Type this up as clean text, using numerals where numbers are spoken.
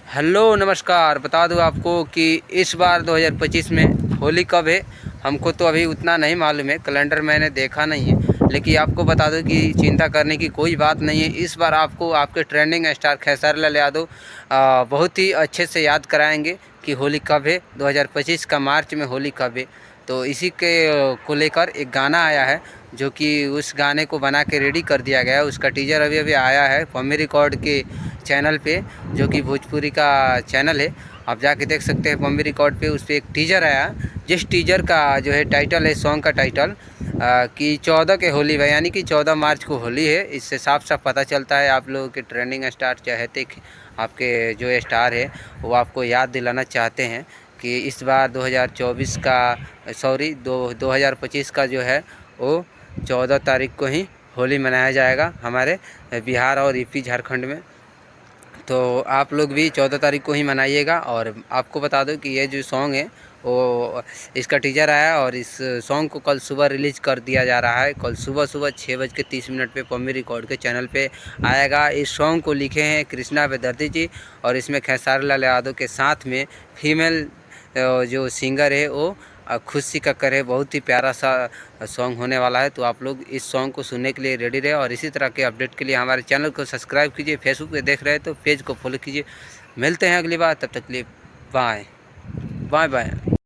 Hello नमस्कार। बता दूं आपको कि इस बार 2025 में होली कब है, हमको तो अभी उतना नहीं मालूम है, कैलेंडर मैंने देखा नहीं है। लेकिन आपको बता दूं कि चिंता करने की कोई बात नहीं है। इस बार आपको आपके ट्रेंडिंग स्टार खेसारी लाल यादव बहुत ही अच्छे से याद कराएंगे कि होली कब है, 2025 का मार्च में होली कब है। तो इसी के को लेकर एक गाना आया है, जो कि उस गाने को बना के रेडी कर दिया गया है। उसका टीजर अभी अभी आया है पम्मी रिकॉर्ड के चैनल पे, जो कि भोजपुरी का चैनल है। आप जाके देख सकते हैं पम्मी रिकॉर्ड पे, उस पर एक टीजर आया, जिस टीजर का जो है टाइटल है, सॉन्ग का टाइटल कि 14 के होली है, यानी कि 14 मार्च को होली है। इससे साफ साफ पता चलता है आप लोगों के ट्रेंडिंग स्टार चाहते, आपके जो स्टार है वो आपको याद दिलाना चाहते हैं कि इस बार 2024 का 2025 का जो है वो 14 तारीख को ही होली मनाया जाएगा हमारे बिहार और यूपी झारखंड में। तो आप लोग भी 14 तारीख को ही मनाइएगा। और आपको बता दो कि ये जो सॉन्ग है वो, इसका टीजर आया और इस सॉन्ग को कल सुबह रिलीज़ कर दिया जा रहा है। कल सुबह 6:30 पे पम्मी रिकॉर्ड के चैनल पे आएगा। इस सॉन्ग को लिखे हैं कृष्णा बेदर्जी जी, और इसमें खेसारी लाल यादव के साथ में फीमेल जो सिंगर है वो खुशी कक्कर है। बहुत ही प्यारा सा सॉन्ग होने वाला है। तो आप लोग इस सॉन्ग को सुनने के लिए रेडी रहे, और इसी तरह के अपडेट के लिए हमारे चैनल को सब्सक्राइब कीजिए। फेसबुक पे देख रहे हैं तो पेज को फॉलो कीजिए। मिलते हैं अगली बार, तब तक के लिए बाय बाय बाय।